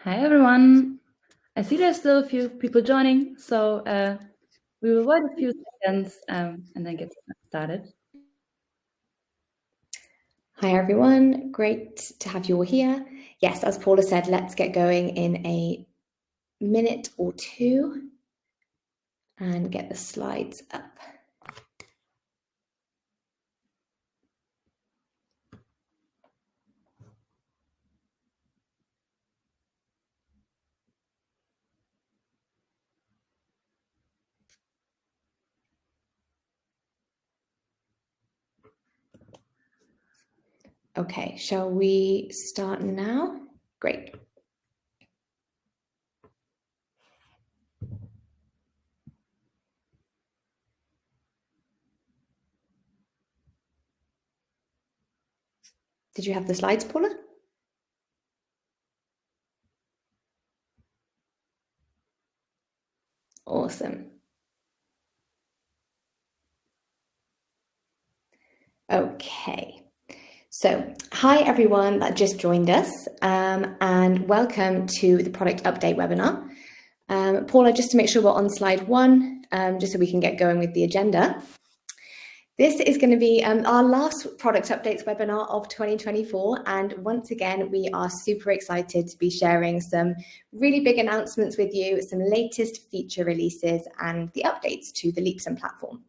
Hi everyone. I see there's still a few people joining, so we will wait a few seconds and then get started. Hi everyone, great to have you all here. Yes, as Paula said, let's get going in a minute or two and get the slides up. Okay, shall we start now? Great. Did you have the slides, Paula? Awesome. Okay. So, hi everyone that just joined us, and welcome to the product update webinar. Paula, just to make sure we're on slide 1, just so we can get going with the agenda. This is going to be our last product updates webinar of 2024, and once again we are super excited to be sharing some really big announcements with you, some latest feature releases and the updates to the Leapsome platform.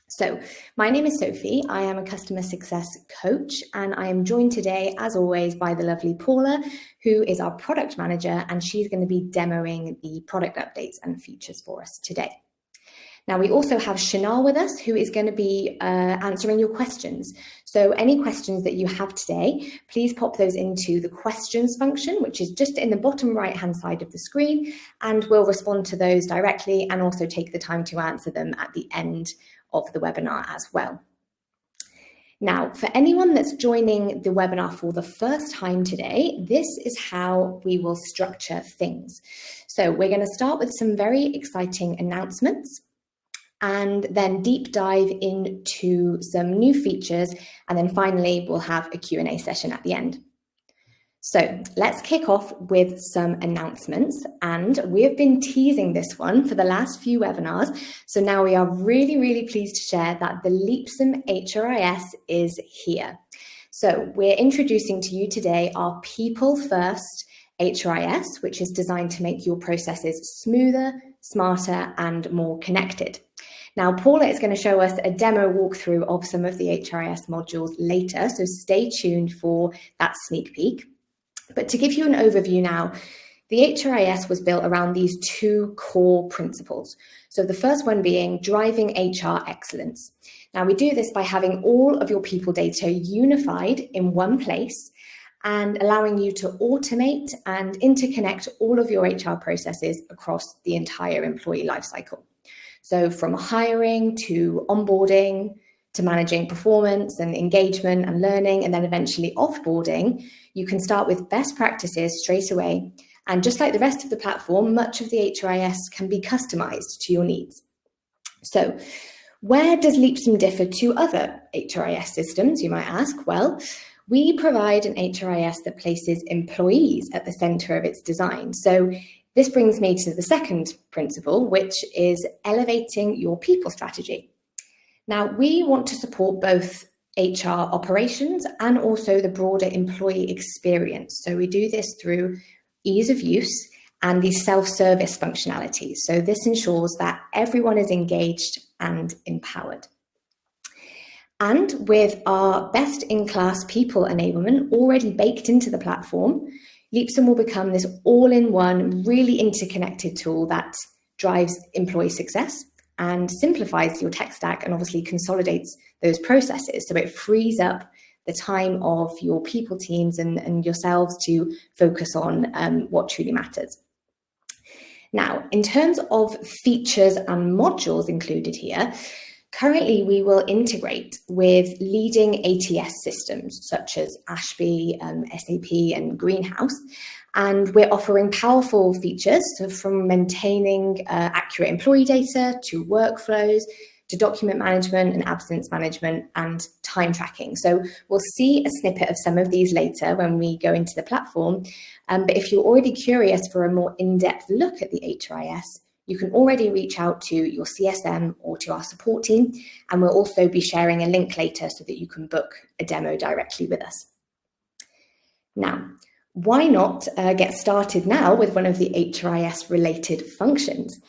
So my name is Sophie, I am a customer success coach, and I am joined today as always by the lovely Paula, who is our product manager, and she's going to be demoing the product updates and features for us today. Now, we also have Shanal with us, who is going to be answering your questions. So any questions that you have today, please pop those into the questions function, which is just in the bottom right-hand side of the screen, and we'll respond to those directly and also take the time to answer them at the end of the webinar as well. Now, for anyone that's joining the webinar for the first time today, this is how we will structure things. So we're going to start with some very exciting announcements, and then deep dive into some new features, and then finally we'll have a Q&A session at the end. So let's kick off with some announcements, and we have been teasing this one for the last few webinars, so now we are really pleased to share that the Leapsome HRIS is here. So we're introducing to you today our People First HRIS, which is designed to make your processes smoother, smarter and more connected. Now, Paula is going to show us a demo walkthrough of some of the HRIS modules later, so stay tuned for that sneak peek. But to give you an overview now, the HRIS was built around these 2 core principles. So the first one being driving HR excellence. Now, we do this by having all of your people data unified in one place and allowing you to automate and interconnect all of your HR processes across the entire employee lifecycle. So from hiring to onboarding to managing performance and engagement and learning, and then eventually offboarding, you can start with best practices straight away. And just like the rest of the platform, much of the HRIS can be customized to your needs. So where does Leapsome differ to other HRIS systems, you might ask? Well, we provide an HRIS that places employees at the center of its design. So this brings me to the second principle, which is elevating your people strategy. Now, we want to support both HR operations and also the broader employee experience. So we do this through ease of use and these self-service functionalities. So this ensures that everyone is engaged and empowered. And with our best-in-class people enablement already baked into the platform, Leapsome will become this all-in-one, really interconnected tool that drives employee success and simplifies your tech stack and obviously consolidates those processes. So it frees up the time of your people teams and yourselves to focus on what truly matters. Now, in terms of features and modules included here, currently we will integrate with leading ATS systems such as Ashby, SAP and Greenhouse. And we're offering powerful features, so from maintaining accurate employee data to workflows, to document management and absence management and time tracking. So we'll see a snippet of some of these later when we go into the platform. But if you're already curious for a more in-depth look at the HRIS, you can already reach out to your CSM or to our support team, and we'll also be sharing a link later so that you can book a demo directly with us. Now, why not get started now with one of the HRIS related functions?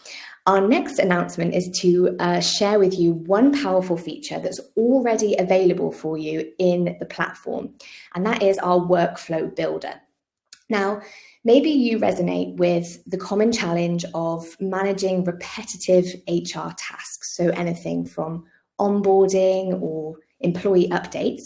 Our next announcement is to share with you one powerful feature that's already available for you in the platform, and that is our workflow builder. Now, maybe you resonate with the common challenge of managing repetitive HR tasks, so anything from onboarding or employee updates.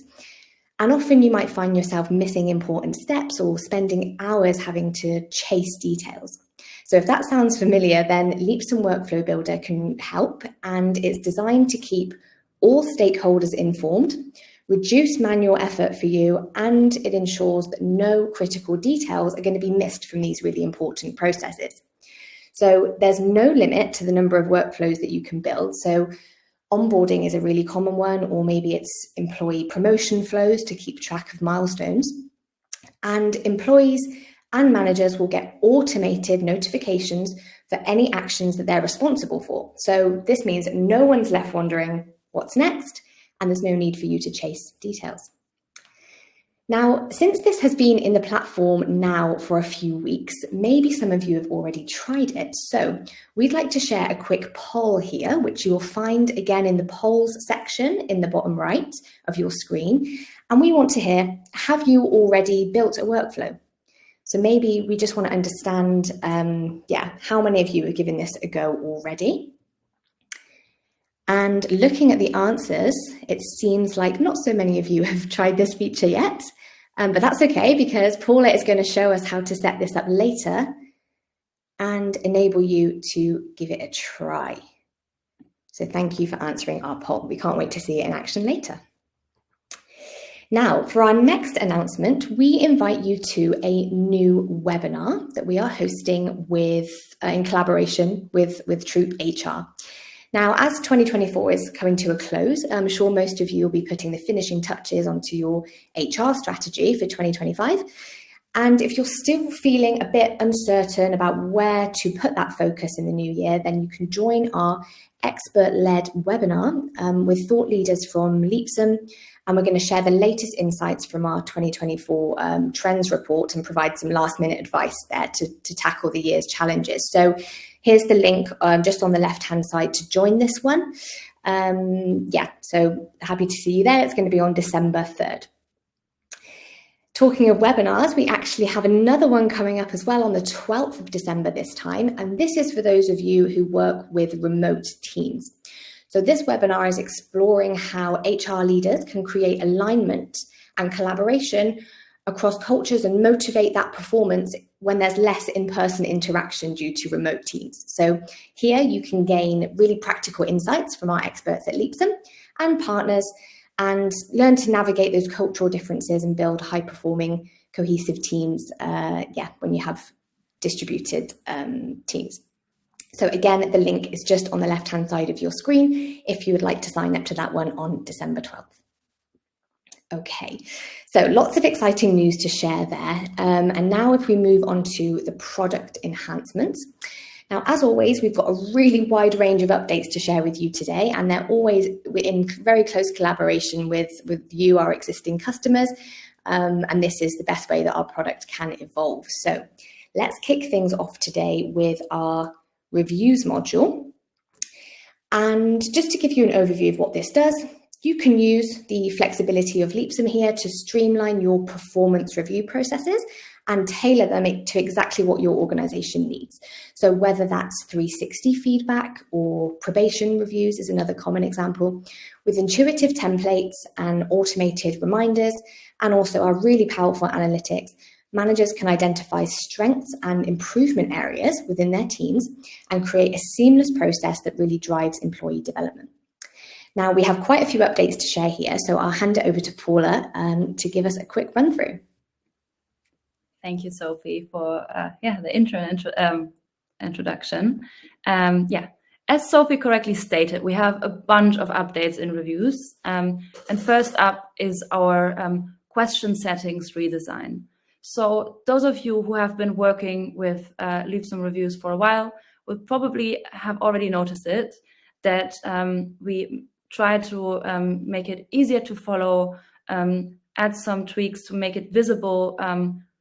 And often you might find yourself missing important steps or spending hours having to chase details. So if that sounds familiar, then Leapsome Workflow Builder can help, and it's designed to keep all stakeholders informed, reduce manual effort for you, and it ensures that no critical details are going to be missed from these really important processes. So there's no limit to the number of workflows that you can build. So onboarding is a really common one, or maybe it's employee promotion flows to keep track of milestones. And employees and managers will get automated notifications for any actions that they're responsible for. So this means that no one's left wondering what's next, and there's no need for you to chase details. Now, since this has been in the platform now for a few weeks, maybe some of you have already tried it. So we'd like to share a quick poll here, which you'll find again in the polls section in the bottom right of your screen. And we want to hear, have you already built a workflow? So maybe we just want to understand, how many of you have given this a go already? And looking at the answers, it seems like not so many of you have tried this feature yet, but that's okay, because Paula is going to show us how to set this up later and enable you to give it a try. So thank you for answering our poll. We can't wait to see it in action later. Now, for our next announcement, we invite you to a new webinar that we are hosting in collaboration with Troop HR. Now, as 2024 is coming to a close, I'm sure most of you will be putting the finishing touches onto your HR strategy for 2025. And if you're still feeling a bit uncertain about where to put that focus in the new year, then you can join our expert-led webinar with thought leaders from Leapsome. And we're going to share the latest insights from our 2024 trends report and provide some last-minute advice there to tackle the year's challenges. So here's the link just on the left-hand side to join this one. So happy to see you there. It's going to be on December 3rd. Talking of webinars, we actually have another one coming up as well on the 12th of December this time. And this is for those of you who work with remote teams. So this webinar is exploring how HR leaders can create alignment and collaboration across cultures and motivate that performance when there's less in-person interaction due to remote teams. So here you can gain really practical insights from our experts at Leapsome and partners, and learn to navigate those cultural differences and build high-performing, cohesive teams when you have distributed teams. So again, the link is just on the left-hand side of your screen if you would like to sign up to that one on December 12th. Okay, so lots of exciting news to share there. And now if we move on to the product enhancements. Now, as always, we've got a really wide range of updates to share with you today, and they're always in very close collaboration with you, our existing customers. And this is the best way that our product can evolve. So let's kick things off today with our reviews module. And just to give you an overview of what this does, you can use the flexibility of Leapsome here to streamline your performance review processes and tailor them to exactly what your organization needs. So whether that's 360 feedback or probation reviews is another common example, with intuitive templates and automated reminders, and also our really powerful analytics, managers can identify strengths and improvement areas within their teams and create a seamless process that really drives employee development. Now, we have quite a few updates to share here, so I'll hand it over to Paula to give us a quick run through. Thank you, Sophie, for the introduction. as Sophie correctly stated, we have a bunch of updates in reviews. And first up is our question settings redesign. So those of you who have been working with Leapsome reviews for a while will probably have already noticed it, that we try to make it easier to follow, add some tweaks to make it visible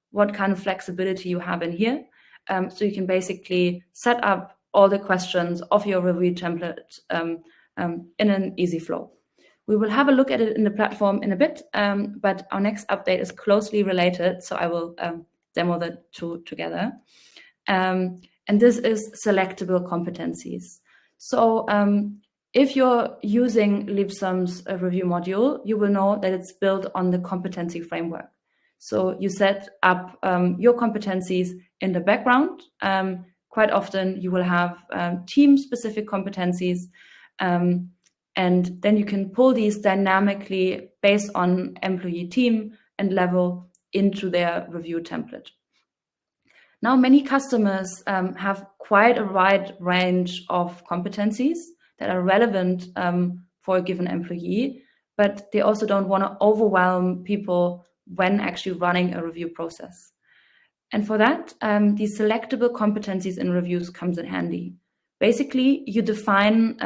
what kind of flexibility you have in here. So you can basically set up all the questions of your review template in an easy flow. We will have a look at it in the platform in a bit, but our next update is closely related, so I will demo the two together. And this is selectable competencies. So if you're using Leapsome's review module, you will know that it's built on the competency framework. So you set up your competencies in the background. Quite often you will have team-specific competencies, and then you can pull these dynamically based on employee team and level into their review template. Now, many customers have quite a wide range of competencies that are relevant for a given employee, but they also don't want to overwhelm people when actually running a review process. And for that, these selectable competencies in reviews comes in handy. Basically, you define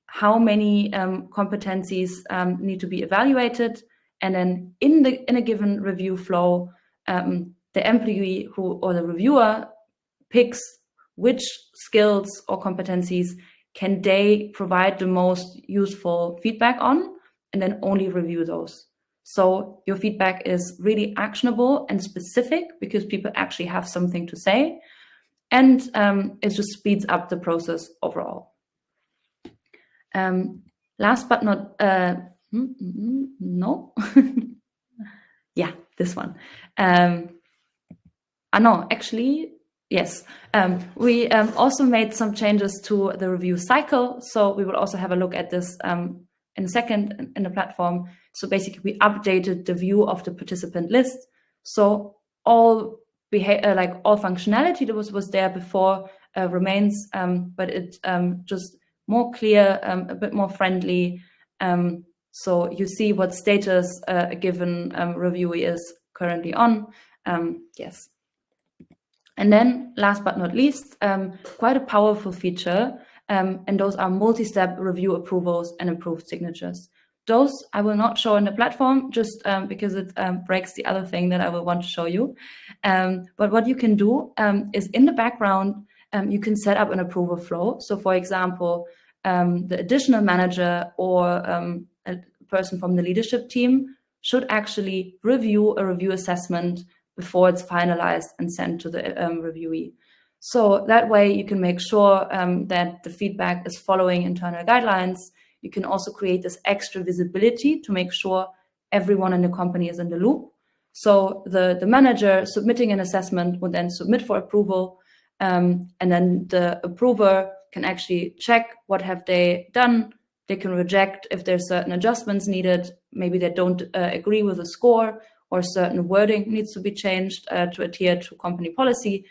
how many competencies need to be evaluated, and then in a given review flow, the employee or the reviewer picks which skills or competencies can they provide the most useful feedback on, and then only review those. So your feedback is really actionable and specific because people actually have something to say, and it just speeds up the process overall. Last but not, no, yeah, this one. No, actually, yes. We also made some changes to the review cycle, so we will also have a look at this in a second in the platform. So basically, we updated the view of the participant list. So all functionality that was there before remains, but it's just more clear, a bit more friendly. So you see what status a given reviewee is currently on. Yes. And then last but not least, quite a powerful feature, and those are multi-step review approvals and approved signatures. Those I will not show in the platform just because it breaks the other thing that I will want to show you. But what you can do is in the background, you can set up an approval flow. So for example, the additional manager or a person from the leadership team should actually review a review assessment before it's finalized and sent to the reviewee. So that way you can make sure that the feedback is following internal guidelines. You can also create this extra visibility to make sure everyone in the company is in the loop. So the manager submitting an assessment would then submit for approval, and then the approver can actually check what have they done. They can reject if there's certain adjustments needed. Maybe they don't agree with the score, or certain wording needs to be changed to adhere to company policy.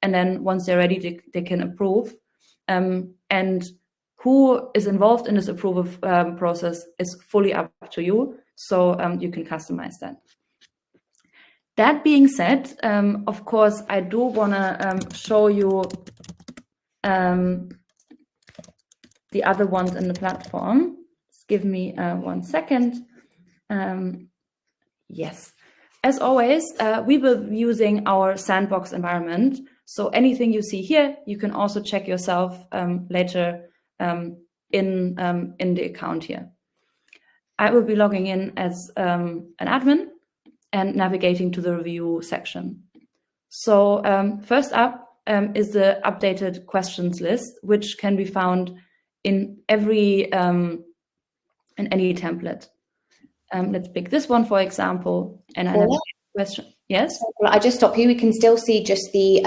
And then once they're ready, they can approve. And who is involved in this approval process is fully up to you. So you can customize that. That being said, of course, I do want to show you the other ones in the platform. Just give me 1 second. Yes. As always, we will be using our sandbox environment. So anything you see here, you can also check yourself later in the account here. I will be logging in as an admin and navigating to the review section. So first up is the updated questions list, which can be found in every in any template. Let's pick this one, for example, and I have a question. Yes? I just stop you. We can still see just the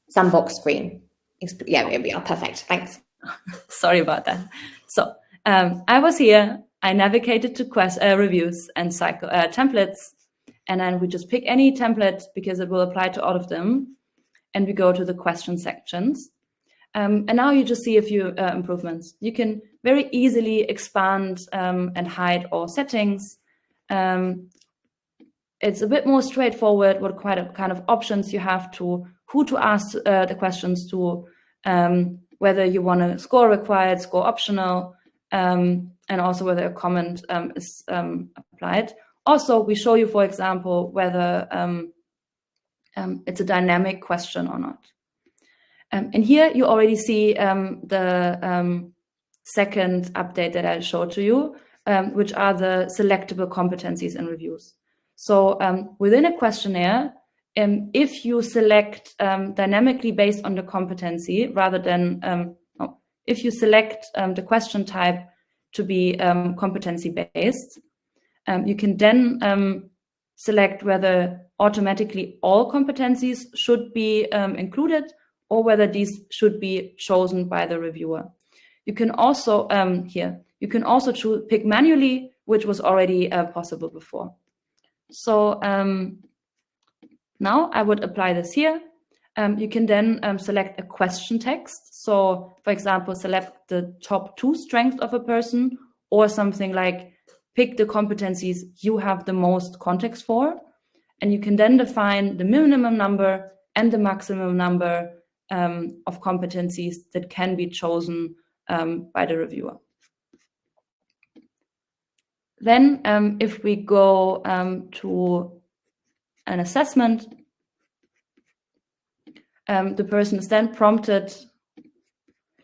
sandbox screen. Yeah, we are. Perfect. Thanks. Sorry about that. So I was here. I navigated to reviews and cycle templates, and then we just pick any template because it will apply to all of them. And we go to the question sections. And now you just see a few improvements. You can very easily expand and hide all settings. It's a bit more straightforward what kind of options you have to who to ask the questions to, whether you want a score required, score optional, and also whether a comment is applied. Also, we show you, for example, whether it's a dynamic question or not. And here you already see the second update that I showed to you, which are the selectable competencies and reviews. So within a questionnaire, if you select dynamically based on the competency, rather than, if you select the question type to be competency-based, you can then select whether automatically all competencies should be included or whether these should be chosen by the reviewer. You can also pick manually, which was already possible before. So now I would apply this here. You can then select a question text. So, for example, select the top 2 strengths of a person, or something like pick the competencies you have the most context for. And you can then define the minimum number and the maximum number of competencies that can be chosen by the reviewer. Then if we go to an assessment, the person is then prompted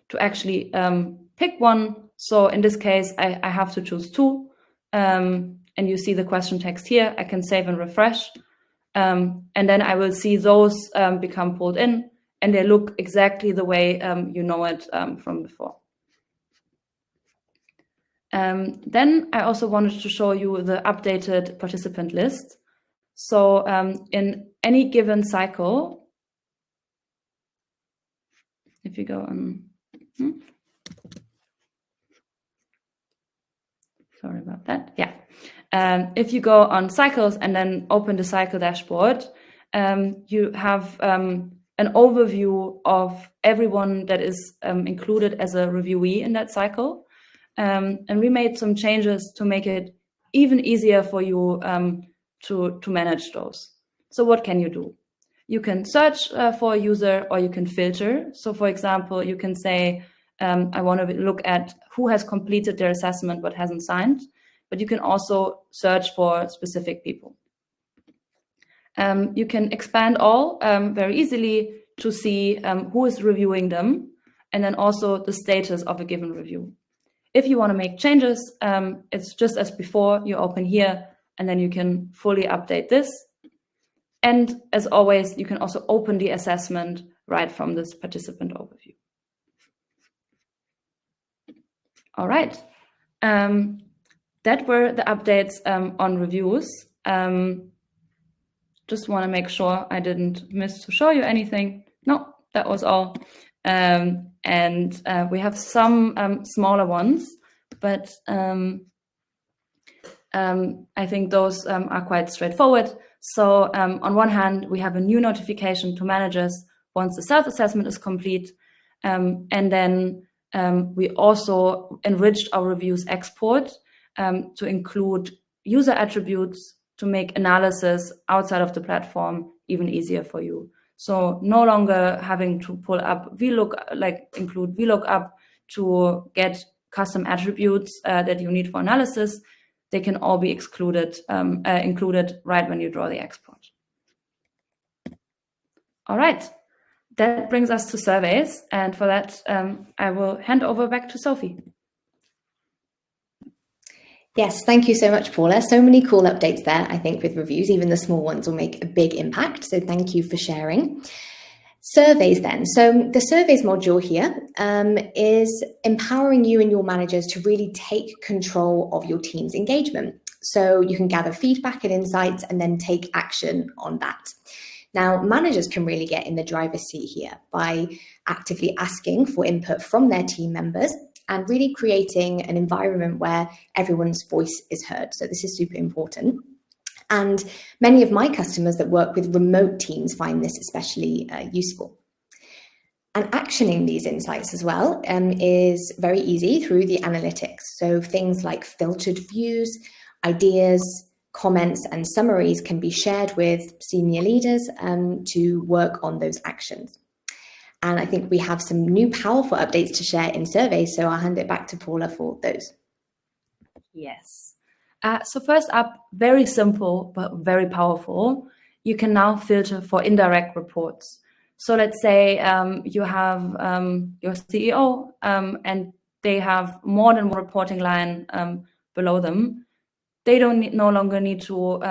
to actually pick one. So in this case, I have to choose 2. And you see the question text here. I can save and refresh. And then I will see those become pulled in, and they look exactly the way you know it from before. Then I also wanted to show you the updated participant list. So in any given cycle, if you go on, sorry about that. Yeah. If you go on cycles and then open the cycle dashboard, you have an overview of everyone that is included as a reviewee in that cycle. And we made some changes to make it even easier for you to manage those. So what can you do? You can search for a user, or you can filter. So for example, you can say, I want to look at who has completed their assessment but hasn't signed. But you can also search for specific people. You can expand all very easily to see who is reviewing them, and then also the status of a given review. If you want to make changes, it's just as before. You open here, and then you can fully update this. And as always, you can also open the assessment right from this participant overview. All right. That were the updates on reviews. Just want to make sure I didn't miss to show you anything. No, that was all. And we have some smaller ones, but I think those are quite straightforward. So on one hand, we have a new notification to managers once the self-assessment is complete. And then we also enriched our reviews export to include user attributes to make analysis outside of the platform even easier for you. So no longer having to pull up include VLOOKUP to get custom attributes that you need for analysis. They can all be included right when you draw the export. All right, that brings us to surveys. And for that, I will hand over back to Sophie. Yes, thank you so much, Paula. So many cool updates there, I think, with reviews. Even the small ones will make a big impact. So thank you for sharing. Surveys then. So the surveys module here is empowering you and your managers to really take control of your team's engagement. So you can gather feedback and insights and then take action on that. Now, managers can really get in the driver's seat here by actively asking for input from their team members and really creating an environment where everyone's voice is heard. So this is super important. And many of my customers that work with remote teams find this especially useful. And actioning these insights as well is very easy through the analytics. So things like filtered views, ideas, comments, and summaries can be shared with senior leaders to work on those actions. And I think we have some new powerful updates to share in surveys, so I'll hand it back to Paula for those. Yes. So first up, very simple, but very powerful. You can now filter for indirect reports. So let's say you have your CEO and they have more than one reporting line below them. They no longer need to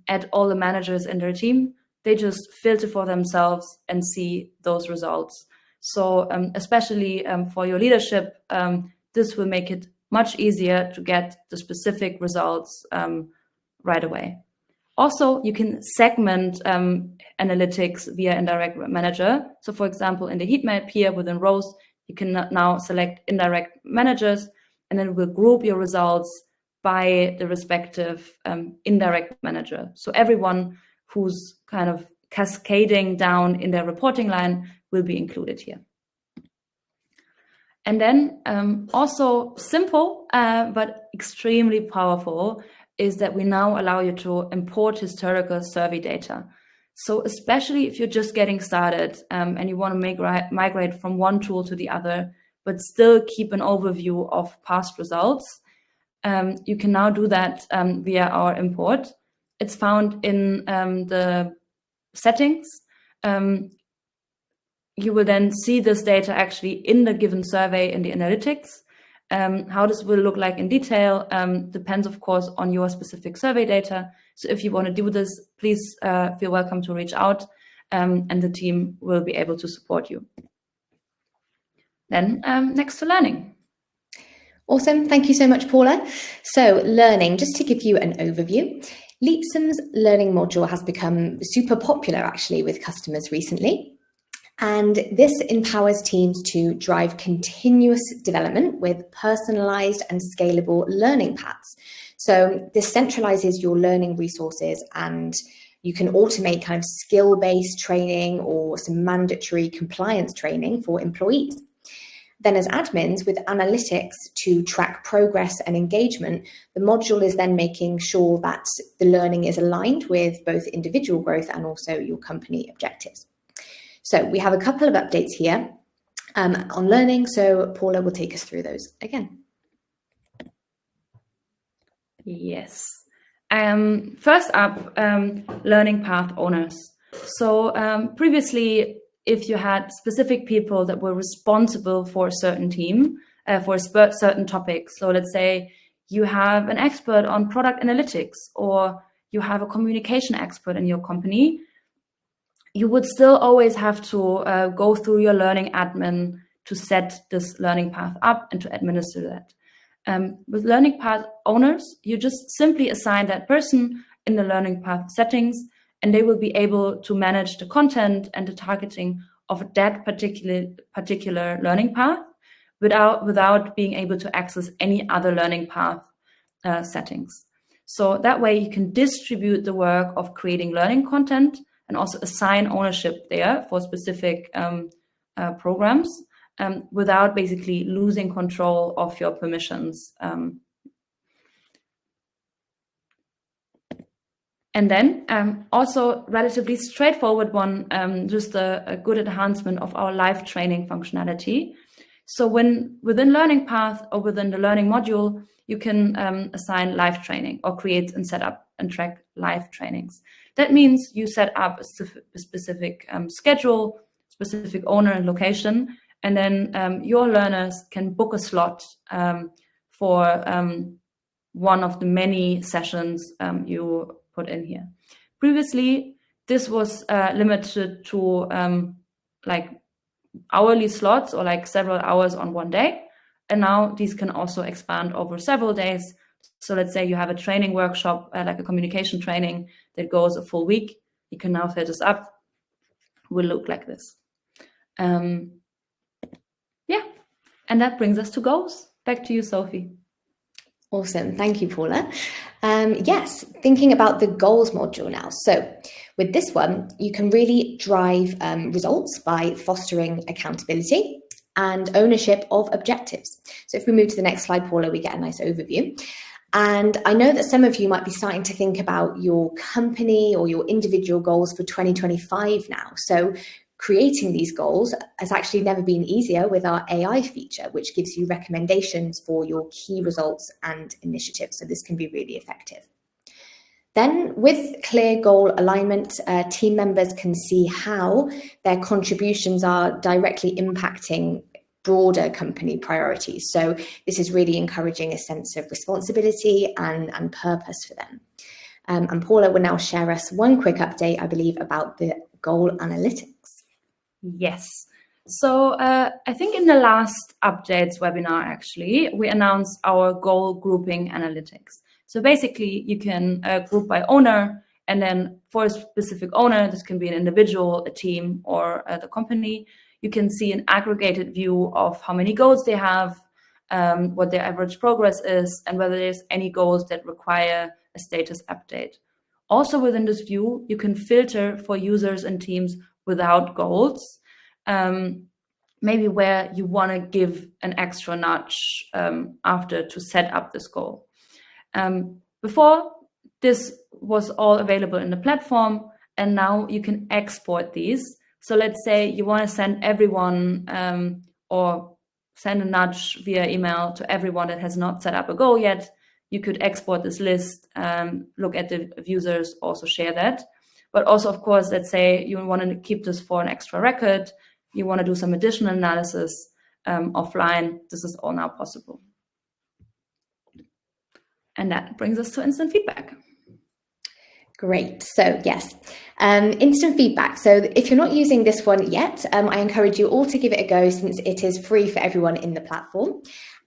add all the managers in their team. They just filter for themselves and see those results. So especially for your leadership, this will make it much easier to get the specific results right away. Also, you can segment analytics via indirect manager. So for example, in the heat map here within rows, you can now select indirect managers, and then it will group your results by the respective indirect manager. So everyone who's kind of cascading down in their reporting line will be included here. And then also simple, but extremely powerful, is that we now allow you to import historical survey data. So especially if you're just getting started and you want to migrate from one tool to the other, but still keep an overview of past results, you can now do that via our import. It's found in the settings. You will then see this data actually in the given survey in the analytics. How this will look like in detail depends, of course, on your specific survey data. So if you want to do this, please feel welcome to reach out and the team will be able to support you. Then next to learning. Awesome. Thank you so much, Paula. So learning, just to give you an overview, Leapsome's learning module has become super popular actually with customers recently. And this empowers teams to drive continuous development with personalized and scalable learning paths. So this centralizes your learning resources and you can automate kind of skill-based training or some mandatory compliance training for employees. Then as admins with analytics to track progress and engagement, the module is then making sure that the learning is aligned with both individual growth and also your company objectives. So we have a couple of updates here on learning. So Paula will take us through those again. Yes. First up, learning path owners. So previously, if you had specific people that were responsible for a certain team, for certain topics, so let's say you have an expert on product analytics or you have a communication expert in your company, you would still always have to go through your learning admin to set this learning path up and to administer that. With learning path owners, you just simply assign that person in the learning path settings, and they will be able to manage the content and the targeting of that particular learning path without being able to access any other learning path settings. So that way you can distribute the work of creating learning content and also assign ownership there for specific programs without basically losing control of your permissions. And then also relatively straightforward one, just a good enhancement of our live training functionality. So within Learning Path or within the learning module, you can assign live training or create and set up and track live trainings. That means you set up a specific schedule, specific owner and location, and then your learners can book a slot for one of the many sessions you put in here. Previously, this was limited to like hourly slots or like several hours on one day. And now these can also expand over several days. So let's say you have a training workshop, like a communication training that goes a full week. You can now set this up. It will look like this. Yeah, and that brings us to goals. Back to you, Sophie. Awesome. Thank you, Paula. Yes, thinking about the goals module now. So with this one, you can really drive results by fostering accountability and ownership of objectives. So if we move to the next slide, Paula, we get a nice overview. And I know that some of you might be starting to think about your company or your individual goals for 2025 now. So creating these goals has actually never been easier with our AI feature, which gives you recommendations for your key results and initiatives. So this can be really effective. Then with clear goal alignment, team members can see how their contributions are directly impacting broader company priorities. So this is really encouraging a sense of responsibility and purpose for them. And Paula will now share us one quick update, I believe, about the goal analytics. Yes. So I think in the last updates webinar, actually, we announced our goal grouping analytics. So basically, you can group by owner, and then for a specific owner, this can be an individual, a team, or the company, you can see an aggregated view of how many goals they have, what their average progress is, and whether there's any goals that require a status update. Also within this view, you can filter for users and teams without goals, maybe where you want to give an extra nudge after to set up this goal. Before, this was all available in the platform, and now you can export these. So let's say you want to send everyone or send a nudge via email to everyone that has not set up a goal yet. You could export this list, look at the users, also share that. But also, of course, let's say you want to keep this for an extra record, you want to do some additional analysis offline, this is all now possible. And that brings us to instant feedback. Great. So yes, instant feedback. So if you're not using this one yet, I encourage you all to give it a go since it is free for everyone in the platform.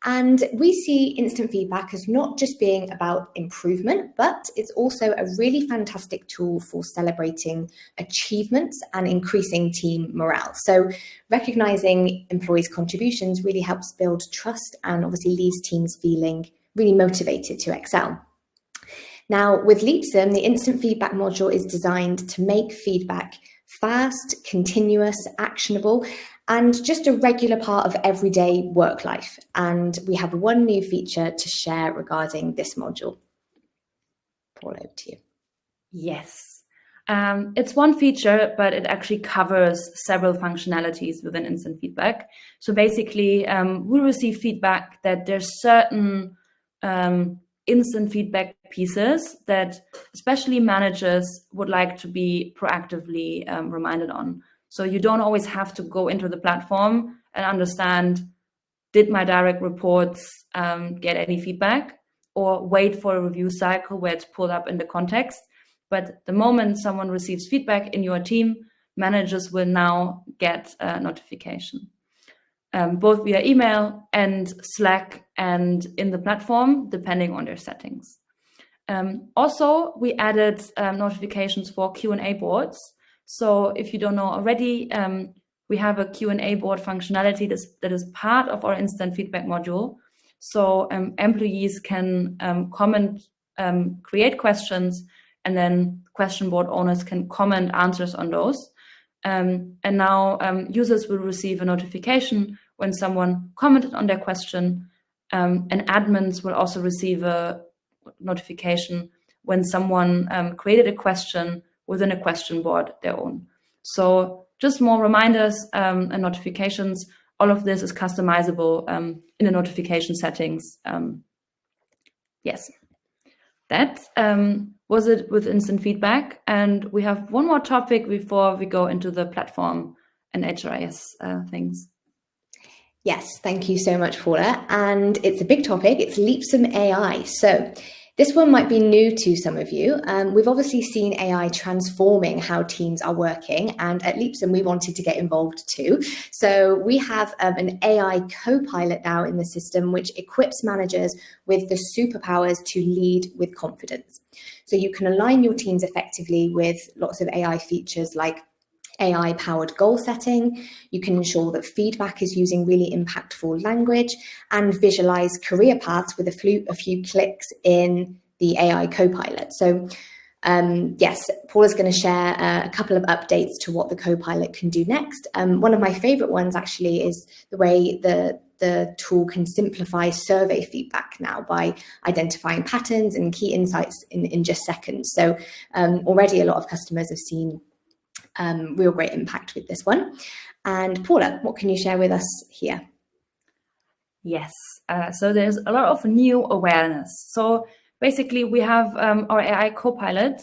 And we see instant feedback as not just being about improvement, but it's also a really fantastic tool for celebrating achievements and increasing team morale. So recognizing employees' contributions really helps build trust and obviously leaves teams feeling really motivated to excel. Now, with Leapsome, the instant feedback module is designed to make feedback fast, continuous, actionable, and just a regular part of everyday work life. And we have one new feature to share regarding this module. Paul, over to you. Yes. It's one feature, but it actually covers several functionalities within instant feedback. So basically, we receive feedback that there's certain instant feedback pieces that especially managers would like to be proactively reminded on. So you don't always have to go into the platform and understand, did my direct reports get any feedback, or wait for a review cycle where it's pulled up in the context. But the moment someone receives feedback in your team, managers will now get a notification, both via email and Slack and in the platform, depending on their settings. Also, we added notifications for Q&A boards. So if you don't know already, we have a Q&A board functionality that is part of our instant feedback module. So employees can comment, create questions, and then question board owners can comment answers on those. And now users will receive a notification when someone commented on their question, and admins will also receive a notification when someone created a question within a question board their own. So just more reminders and notifications. All of this is customizable in the notification settings. Yes, that was it with instant feedback. And we have one more topic before we go into the platform and HRIS things. Yes, thank you so much, Paula. And it's a big topic. It's Leapsome AI. So this one might be new to some of you. We've obviously seen AI transforming how teams are working, and at Leapsome, we wanted to get involved too. So we have an AI co-pilot now in the system, which equips managers with the superpowers to lead with confidence. So you can align your teams effectively with lots of AI features like AI-powered goal setting. You can ensure that feedback is using really impactful language, and visualize career paths with a few clicks in the AI Copilot. So yes, Paula's going to share a couple of updates to what the Copilot can do next. One of my favorite ones actually is the way the tool can simplify survey feedback now by identifying patterns and key insights in just seconds. So already a lot of customers have seen real great impact with this one. And Paula, what can you share with us here? Yes, so there's a lot of new awareness. So basically we have our AI Copilot,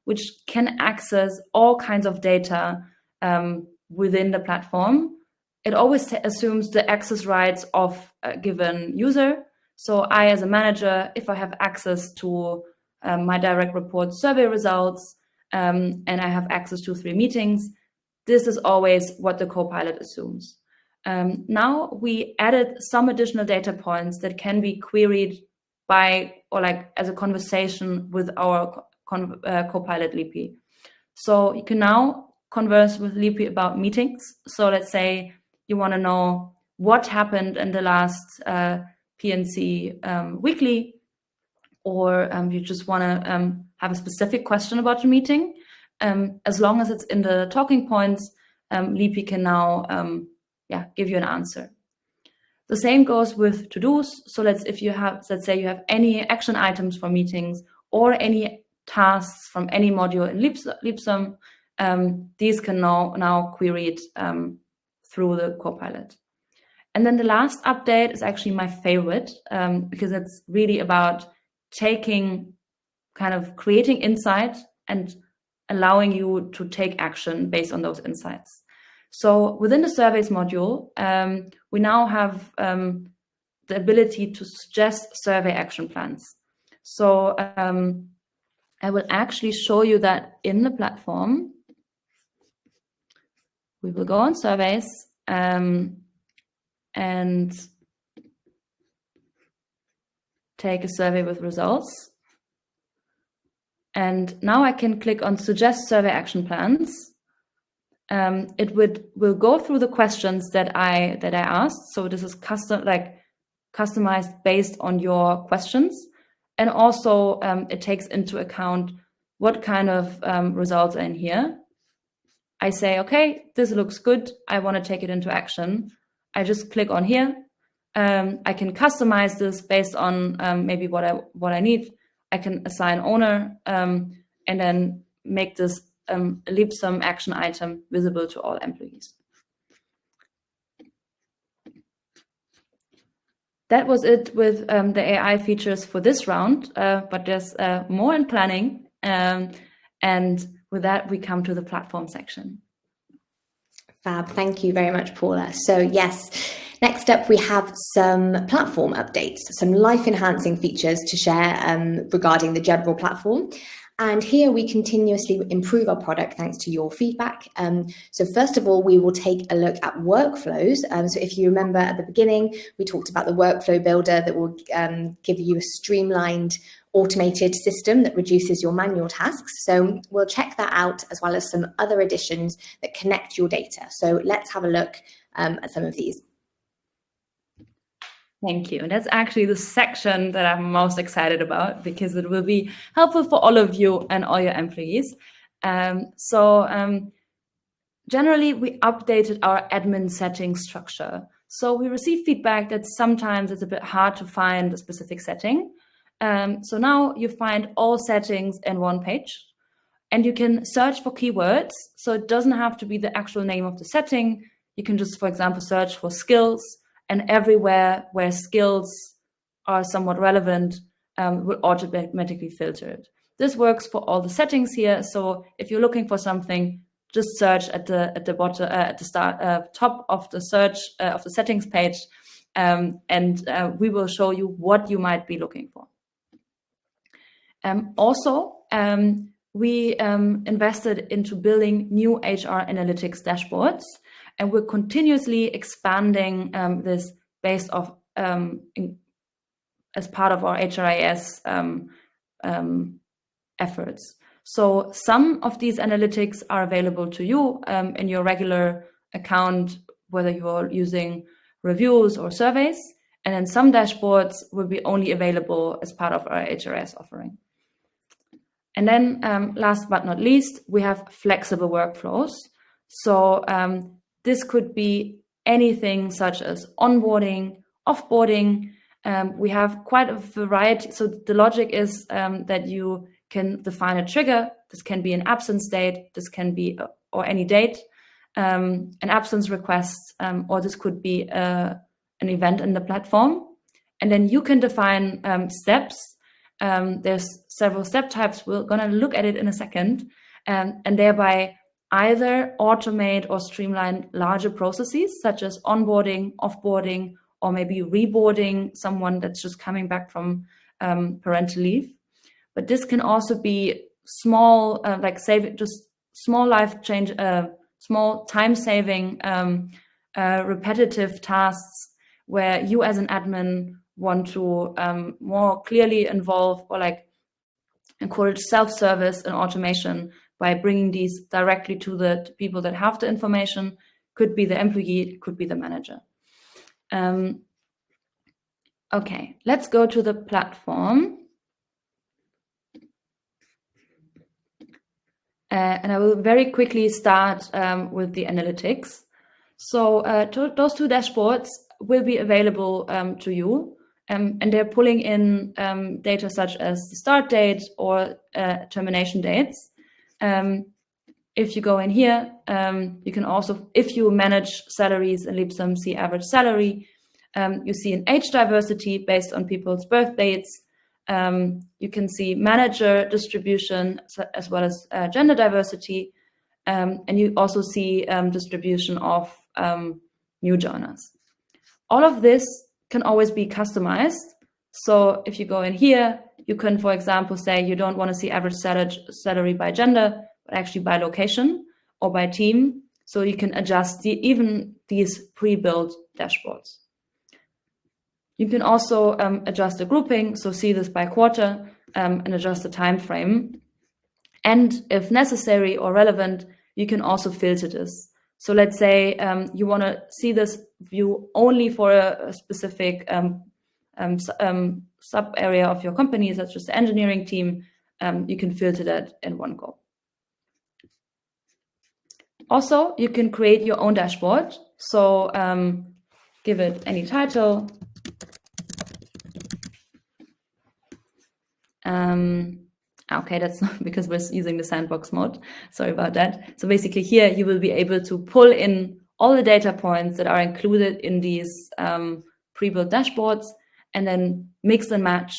which can access all kinds of data within the platform. It always assumes the access rights of a given user. So I, as a manager, if I have access to my direct report survey results, and I have access to 3 meetings, this is always what the Copilot assumes. Now we added some additional data points that can be queried by, or like as a conversation with our Copilot Leapy. So you can now converse with Leapy about meetings. So let's say you want to know what happened in the last PNC weekly, or you just want to have a specific question about your meeting. As long as it's in the talking points, Leapy can now give you an answer. The same goes with to-dos. So let's say you have any action items for meetings or any tasks from any module in Leapsome, these can now query it through the Copilot. And then the last update is actually my favorite, because it's really about creating insight and allowing you to take action based on those insights. So within the surveys module, we now have the ability to suggest survey action plans. So I will actually show you that in the platform. We will go on surveys and take a survey with results. And now I can click on suggest survey action plans. It will go through the questions that I asked. So this is customized based on your questions, and also it takes into account what kind of results are in here. I say, okay, this looks good. I want to take it into action. I just click on here. I can customize this based on maybe what I need. I can assign owner and then make this Leapsome action item visible to all employees. That was it with the AI features for this round, but there's more in planning. And with that, we come to the platform section. Fab, thank you very much, Paula. So yes, next up we have some platform updates, some life-enhancing features to share regarding the general platform. And here we continuously improve our product thanks to your feedback. So first of all, we will take a look at workflows. So if you remember at the beginning, we talked about the workflow builder that will give you a streamlined automated system that reduces your manual tasks. So we'll check that out, as well as some other additions that connect your data. So let's have a look at some of these. Thank you. And that's actually the section that I'm most excited about, because it will be helpful for all of you and all your employees. Generally, we updated our admin settings structure. So we receive feedback that sometimes it's a bit hard to find a specific setting. So now you find all settings in one page, and you can search for keywords. So it doesn't have to be the actual name of the setting. You can just, for example, search for skills, and everywhere where skills are somewhat relevant will automatically filter it. This works for all the settings here. So if you're looking for something, just search at the bottom, at the top of the search of the settings page, and we will show you what you might be looking for. We invested into building new HR analytics dashboards, and we're continuously expanding this based off as part of our HRIS efforts. So some of these analytics are available to you in your regular account, whether you are using reviews or surveys, and then some dashboards will be only available as part of our HRIS offering. And then last but not least, we have flexible workflows. So this could be anything such as onboarding, offboarding. We have quite a variety. So the logic is that you can define a trigger. This can be an absence date. This can be or any date, an absence request, or this could be an event in the platform. And then you can define steps. There's several step types. We're going to look at it in a second, and thereby either automate or streamline larger processes such as onboarding, offboarding, or maybe reboarding someone that's just coming back from parental leave. But this can also be small, like just small life change, small time-saving, repetitive tasks where you as an admin want to more clearly involve or like encourage self-service and automation by bringing these directly to the people that have the information. Could be the employee, could be the manager. Okay, let's go to the platform. And I will very quickly start with the analytics. So those two dashboards will be available to you, and they're pulling in data such as the start date or termination dates. If you go in here, you can also, if you manage salaries in Leapsome, see average salary. You see an age diversity based on people's birth dates. You can see manager distribution as well as gender diversity. And you also see distribution of new joiners. All of this can always be customized. So if you go in here, you can, for example, say you don't want to see average salary by gender, but actually by location or by team. So you can adjust even these pre-built dashboards. You can also adjust the grouping, so see this by quarter and adjust the time frame. And if necessary or relevant, you can also filter this. So let's say you want to see this view only for a specific sub area of your company, such as the engineering team. You can filter that in one go. Also, you can create your own dashboard. So give it any title. Okay, that's not because we're using the sandbox mode. Sorry about that. So basically here you will be able to pull in all the data points that are included in these pre-built dashboards and then mix and match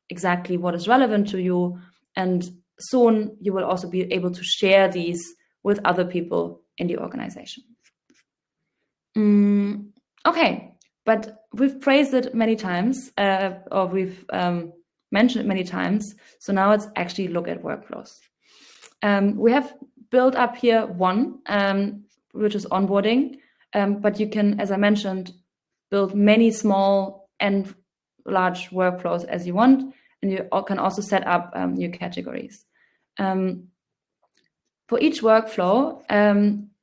exactly what is relevant to you. And soon you will also be able to share these with other people in the organization. Okay, but we've praised it many times, or we've mentioned it many times. So now let's actually look at workflows. We have built up here one, which is onboarding, but you can, as I mentioned, build many small and large workflows as you want, and you can also set up new categories. For each workflow,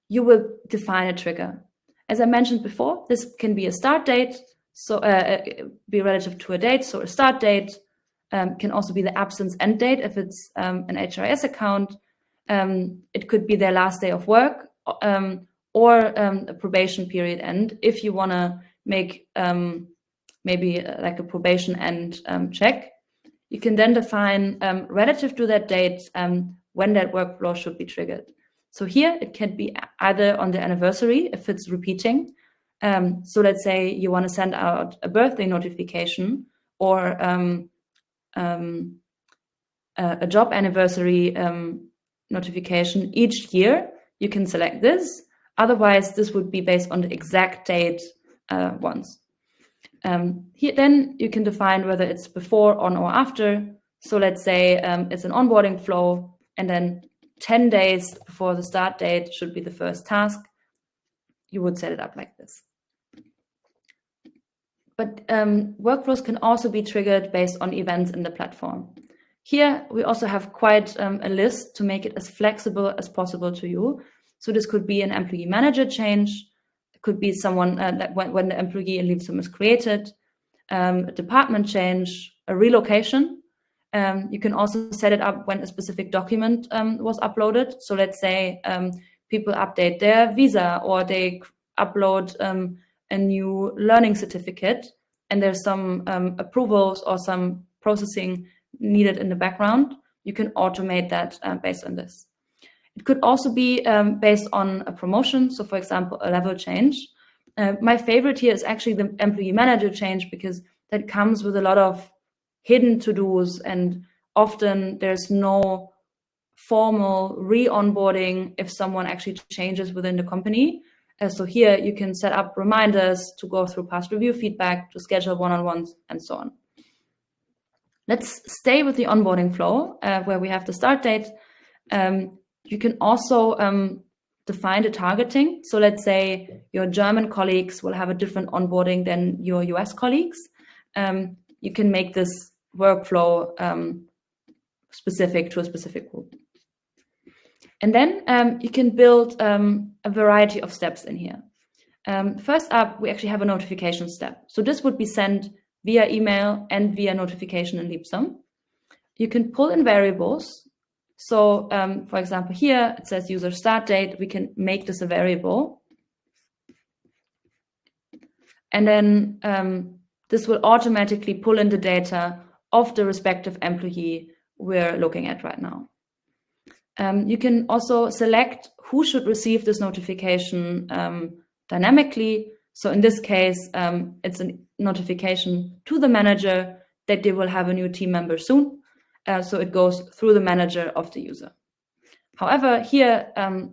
you will define a trigger. As I mentioned before, this can be a start date, so be relative to a date, so a start date. Can also be the absence end date if it's an HRIS account. It could be their last day of work or a probation period end if you want to make maybe like a probation end check. You can then define relative to that date when that workflow should be triggered. So here it can be either on the anniversary if it's repeating. So let's say you want to send out a birthday notification or a job anniversary notification each year, you can select this. Otherwise, this would be based on the exact date once. Here, then you can define whether it's before, on, or after. So let's say it's an onboarding flow, and then 10 days before the start date should be the first task. You would set it up like this. But workflows can also be triggered based on events in the platform. Here, we also have quite a list to make it as flexible as possible to you. So this could be an employee manager change. It could be someone that when the employee in Leapsome is created, a department change, a relocation. You can also set it up when a specific document was uploaded. So let's say people update their visa, or they upload a new learning certificate, and there's some approvals or some processing needed in the background. You can automate that based on this. It could also be based on a promotion. So for example, a level change. My favorite here is actually the employee manager change, because that comes with a lot of hidden to-dos, and often there's no formal re-onboarding if someone actually changes within the company. So here you can set up reminders to go through past review feedback, to schedule one-on-ones, and so on. Let's stay with the onboarding flow, where we have the start date. You can also define the targeting. So let's say your German colleagues will have a different onboarding than your US colleagues. You can make this workflow specific to a specific group. And then you can build a variety of steps in here. First up, we actually have a notification step. So this would be sent via email and via notification in Leapsome. You can pull in variables. So for example, here it says user start date. We can make this a variable. And then this will automatically pull in the data of the respective employee we're looking at right now. You can also select who should receive this notification dynamically. So in this case, it's a notification to the manager that they will have a new team member soon. So it goes through the manager of the user. However, here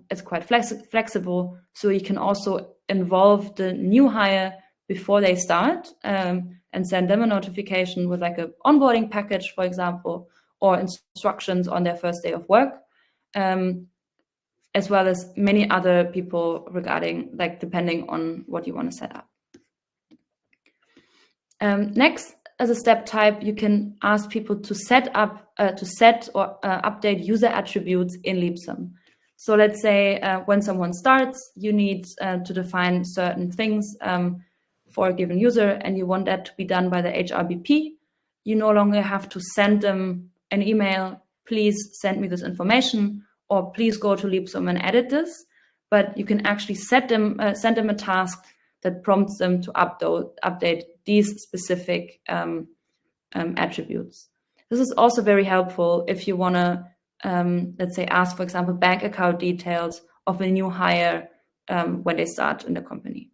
it's quite flexible. So you can also involve the new hire before they start and send them a notification with like an onboarding package, for example, or instructions on their first day of work, as well as many other people regarding, like, depending on what you want to set up. Next, as a step type, you can ask people to set up, or update user attributes in Leapsome. So let's say when someone starts, you need to define certain things for a given user, and you want that to be done by the HRBP. You no longer have to send them an email, please send me this information, or please go to Leapsome and edit this. But you can actually send them a task that prompts them to update these specific attributes. This is also very helpful if you want to, let's say, ask, for example, bank account details of a new hire when they start in the company.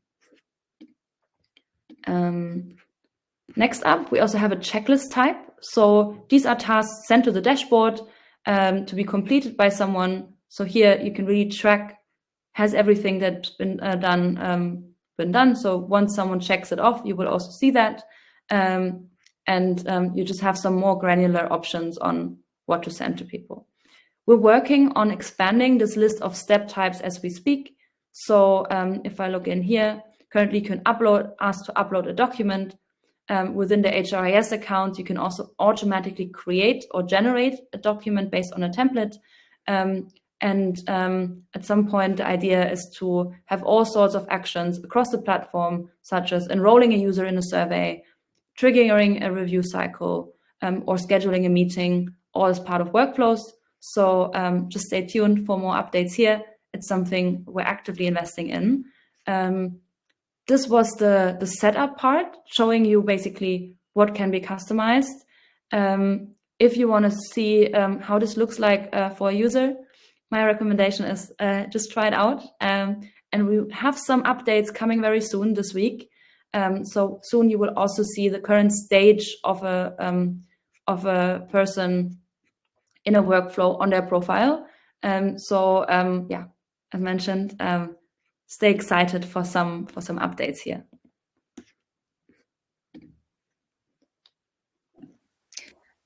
Next up, we also have a checklist type. So these are tasks sent to the dashboard to be completed by someone. So here you can really track, has everything that's been done. So once someone checks it off, you will also see that. And you just have some more granular options on what to send to people. We're working on expanding this list of step types as we speak. So if I look in here, currently you can ask to upload a document. Within the HRIS account, you can also automatically create or generate a document based on a template. At some point, the idea is to have all sorts of actions across the platform, such as enrolling a user in a survey, triggering a review cycle, or scheduling a meeting, all as part of workflows. So just stay tuned for more updates here. It's something we're actively investing in. This was the setup part, showing you basically what can be customized. If you want to see how this looks like for a user, my recommendation is just try it out. And we have some updates coming very soon this week. So soon you will also see the current stage of a person in a workflow on their profile. Yeah, as mentioned, stay excited for some updates here.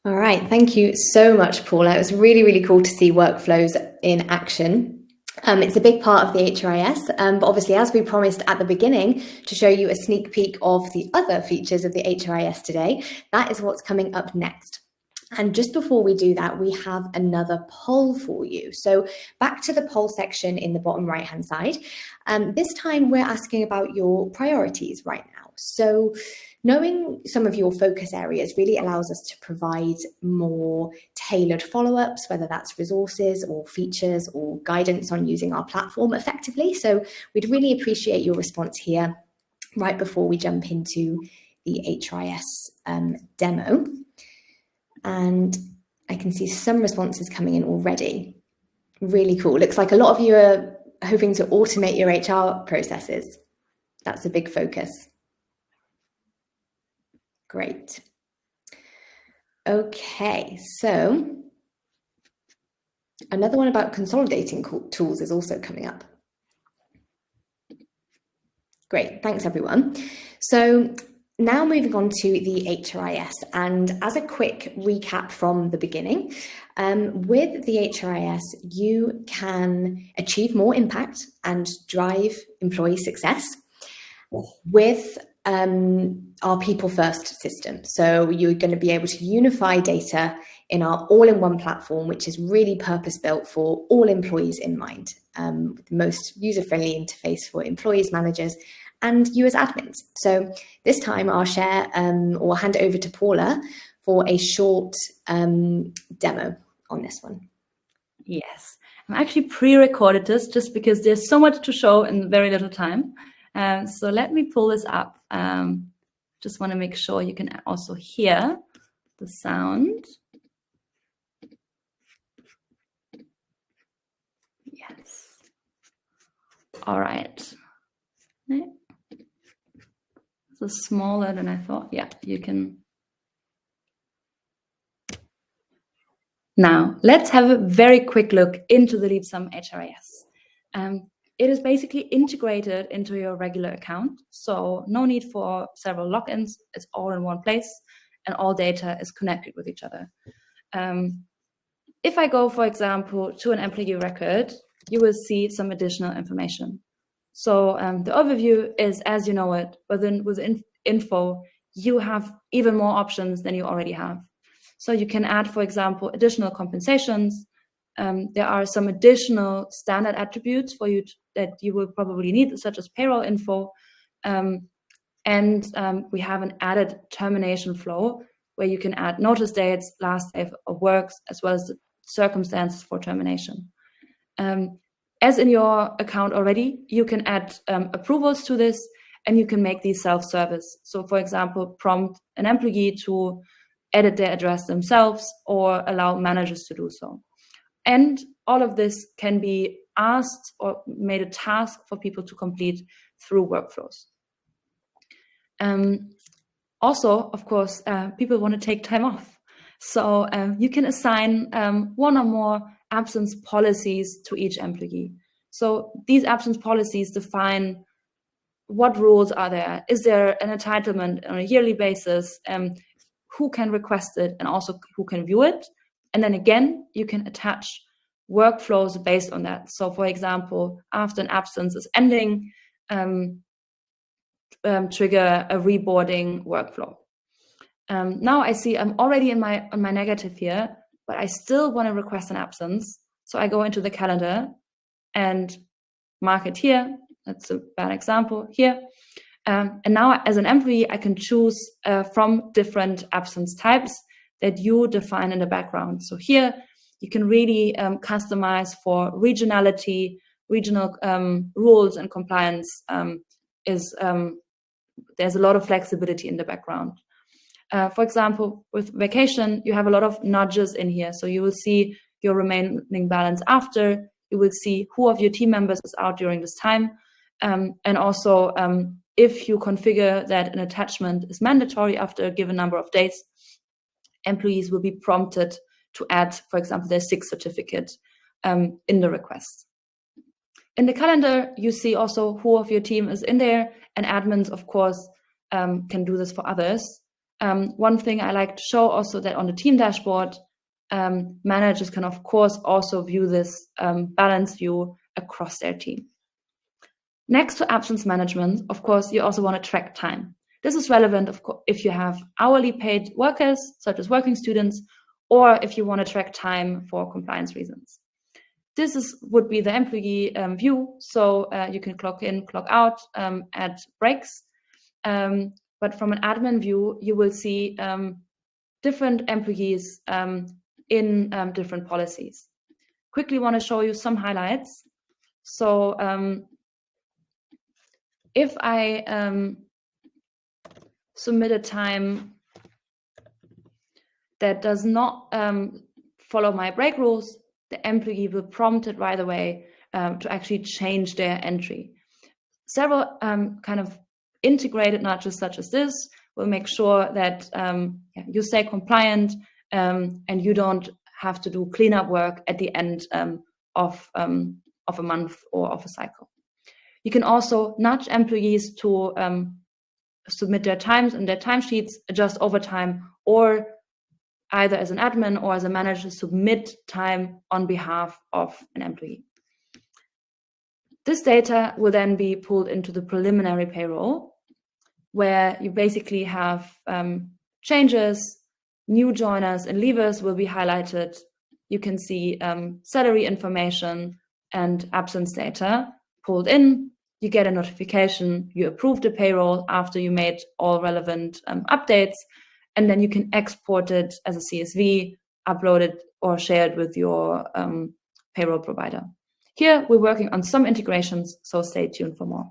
All right, thank you so much, Paula. It was really, really cool to see workflows in action. It's a big part of the HRIS, but obviously, as we promised at the beginning, to show you a sneak peek of the other features of the HRIS today, that is what's coming up next. And just before we do that, we have another poll for you. So back to the poll section in the bottom right-hand side. This time we're asking about your priorities right now. So knowing some of your focus areas really allows us to provide more tailored follow-ups, whether that's resources or features or guidance on using our platform effectively. So we'd really appreciate your response here right before we jump into the HRIS demo. And I can see some responses coming in already. Really cool. Looks like a lot of you are hoping to automate your HR processes. That's a big focus. Great. Okay, so another one about consolidating tools is also coming up. Great, thanks everyone. So now moving on to the HRIS, and as a quick recap from the beginning, with the HRIS, you can achieve more impact and drive employee success with our people first system. So you're going to be able to unify data in our all-in-one platform, which is really purpose-built for all employees in mind, with the most user-friendly interface for employees, managers, and you as admins. So this time I'll share or hand it over to Paula for a short demo on this one. Yes, I'm actually pre-recorded this just because there's so much to show in very little time. So let me pull this up. Just want to make sure you can also hear the sound. Yes. All right. So smaller than I thought. Yeah, you can. Now, let's have a very quick look into the Leapsome HRIS. It is basically integrated into your regular account, so no need for several logins. It's all in one place, and all data is connected with each other. If I go, for example, to an employee record, you will see some additional information. So the overview is as you know it, but then within info, you have even more options than you already have. So you can add, for example, additional compensations. There are some additional standard attributes for you that you will probably need, such as payroll info. And we have an added termination flow where you can add notice dates, last day of works, as well as the circumstances for termination. As in your account already, you can add approvals to this, and you can make these self-service. So, for example, prompt an employee to edit their address themselves or allow managers to do so. And all of this can be asked or made a task for people to complete through workflows. Also, of course, people want to take time off. So you can assign one or more absence policies to each employee. So these absence policies define what rules are there. Is there an entitlement on a yearly basis? Who can request it and also who can view it? And then again, you can attach workflows based on that. So for example, after an absence is ending, trigger a reboarding workflow. Now I see I'm already on my negative here, but I still want to request an absence. So I go into the calendar and mark it here. That's a bad example here. And now as an employee, I can choose from different absence types that you define in the background. So here you can really customize for regionality, regional rules and compliance. There's a lot of flexibility in the background. For example, with vacation, you have a lot of nudges in here. So you will see your remaining balance after, you will see who of your team members is out during this time. And also, if you configure that an attachment is mandatory after a given number of days, employees will be prompted to add, for example, their sick certificate in the request. In the calendar, you see also who of your team is in there, and admins, of course, can do this for others. One thing I like to show also that on the team dashboard, managers can, of course, also view this balance view across their team. Next to absence management, of course, you also want to track time. This is relevant, of course, if you have hourly paid workers, such as working students, or if you want to track time for compliance reasons. This would be the employee view, so you can clock in, clock out at breaks. But from an admin view, you will see different employees in different policies. Quickly want to show you some highlights. So if I submit a time that does not follow my break rules, the employee will prompt it right away to actually change their entry. Several kind of integrated nudges such as this will make sure that you stay compliant and you don't have to do cleanup work at the end of a month or of a cycle. You can also nudge employees to submit their times and their timesheets, adjust overtime, or either as an admin or as a manager submit time on behalf of an employee. This data will then be pulled into the preliminary payroll, where you basically have changes, new joiners and leavers will be highlighted. You can see salary information and absence data pulled in. You get a notification, you approve the payroll after you made all relevant updates, and then you can export it as a CSV, upload it or share it with your payroll provider. Here, we're working on some integrations, so stay tuned for more.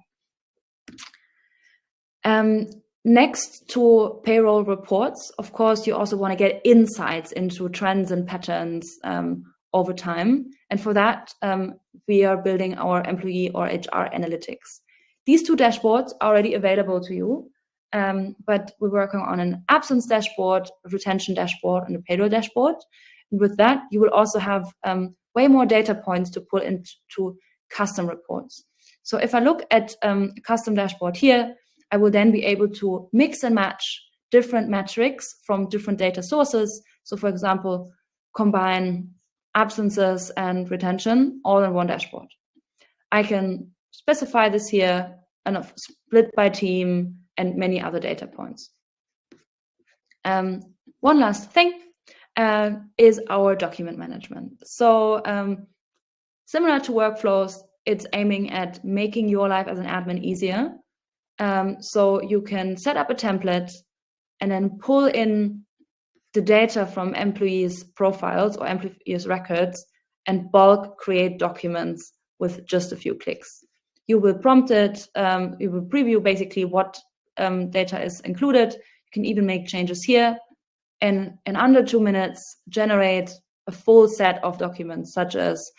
Next to payroll reports, of course, you also want to get insights into trends and patterns over time. And for that, we are building our employee or HR analytics. These two dashboards are already available to you, but we're working on an absence dashboard, a retention dashboard, and a payroll dashboard. And with that, you will also have way more data points to pull into custom reports. So if I look at a custom dashboard here, I will then be able to mix and match different metrics from different data sources. So for example, combine absences and retention all in one dashboard. I can specify this here and split by team and many other data points. One last thing is our document management. So similar to workflows, it's aiming at making your life as an admin easier. So you can set up a template and then pull in the data from employees' profiles or employees' records and bulk create documents with just a few clicks. You will prompt it, you will preview basically what data is included. You can even make changes here and in under 2 minutes generate a full set of documents such as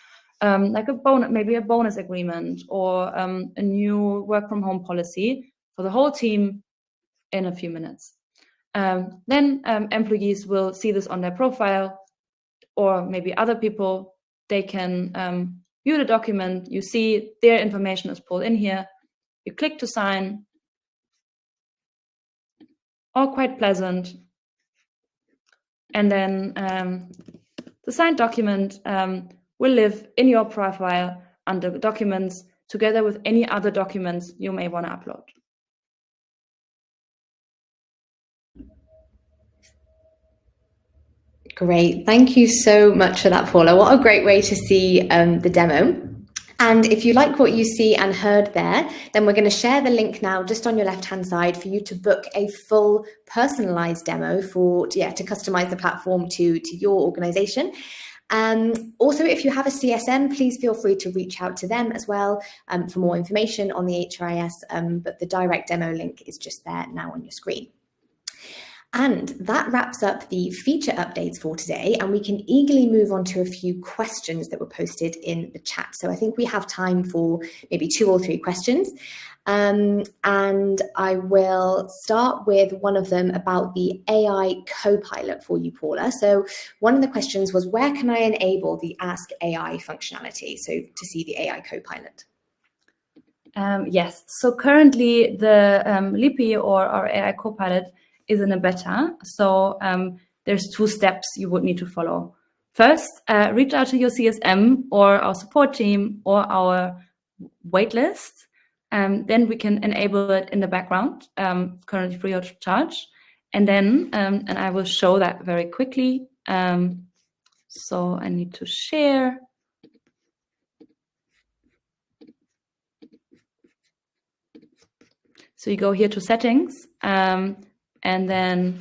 like maybe a bonus agreement or a new work from home policy for the whole team in a few minutes. Then employees will see this on their profile, or maybe other people, they can view the document, you see their information is pulled in here, you click to sign, all quite pleasant. And then the signed document will live in your profile under documents together with any other documents you may want to upload. Great. Thank you so much for that, Paula. What a great way to see the demo. And if you like what you see and heard there, then we're going to share the link now just on your left-hand side for you to book a full personalized demo to customize the platform to your organization. Also, if you have a CSM, please feel free to reach out to them as well for more information on the HRIS, but the direct demo link is just there now on your screen. And that wraps up the feature updates for today, and we can eagerly move on to a few questions that were posted in the chat. So I think we have time for maybe 2 or 3 questions. And I will start with one of them about the AI Copilot for you, Paula. So one of the questions was, where can I enable the Ask AI functionality? So to see the AI Copilot. Yes, so currently the Leapy or our AI Copilot is in a beta. So there's 2 steps you would need to follow. First, reach out to your CSM or our support team or our waitlist. Then we can enable it in the background, currently free of charge. And then, and I will show that very quickly. So I need to share. So you go here to settings, and then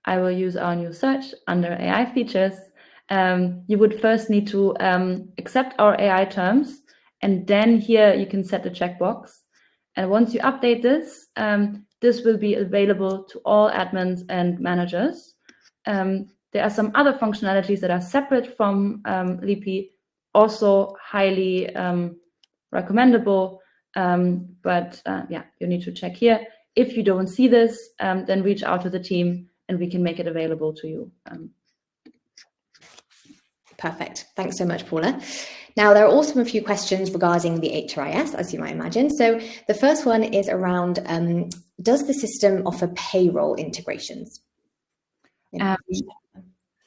I will use our new search under AI features. You would first need to accept our AI terms, and then here you can set the checkbox. And once you update this, this will be available to all admins and managers. There are some other functionalities that are separate from Leapy, also highly recommendable. But yeah, you need to check here. If you don't see this, then reach out to the team and we can make it available to you. Perfect. Thanks so much, Paula. Now, there are also a few questions regarding the HRIS, as you might imagine. So the first one is around, does the system offer payroll integrations?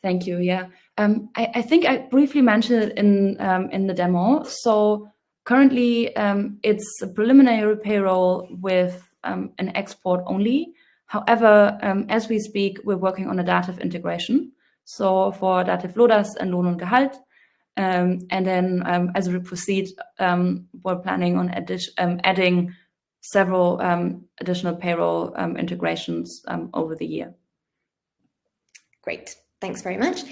Thank you. Yeah, I think I briefly mentioned it in the demo. So currently, it's a preliminary payroll with an export only. However, as we speak, we're working on a dative integration. So for dative Lodas and Lohn und Gehalt. And then as we proceed, we're planning on adding several additional payroll integrations over the year. Great, thanks very much.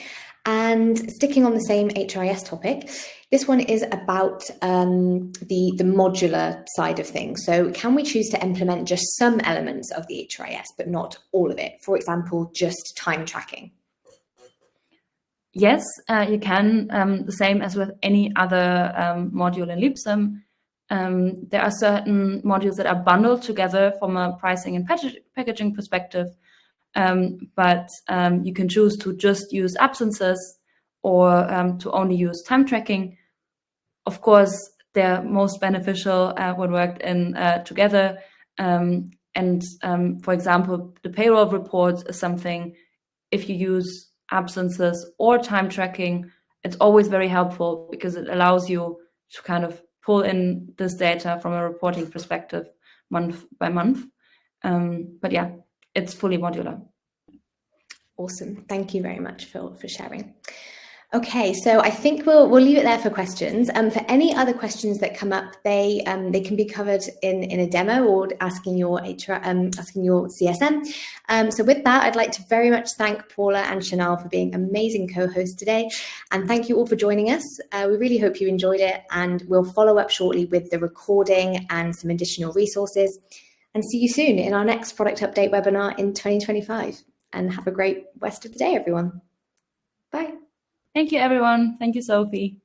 And sticking on the same HRIS topic, this one is about the modular side of things. So can we choose to implement just some elements of the HRIS, but not all of it? For example, just time tracking. Yes, you can, the same as with any other module in Leapsome. There are certain modules that are bundled together from a pricing and packaging perspective, but you can choose to just use absences or to only use time tracking. Of course, they're most beneficial when worked in together. For example, the payroll reports is something, if you use absences or time tracking, it's always very helpful because it allows you to kind of pull in this data from a reporting perspective month by month. But yeah, it's fully modular. Awesome. Thank you very much for sharing. Okay, so I think we'll leave it there for questions. For any other questions that come up, they can be covered in a demo or asking your CSM. So with that, I'd like to very much thank Paula and Chanel for being amazing co-hosts today, and thank you all for joining us. We really hope you enjoyed it, and we'll follow up shortly with the recording and some additional resources. And see you soon in our next product update webinar in 2025. And have a great rest of the day, everyone. Bye. Thank you, everyone. Thank you, Sophie.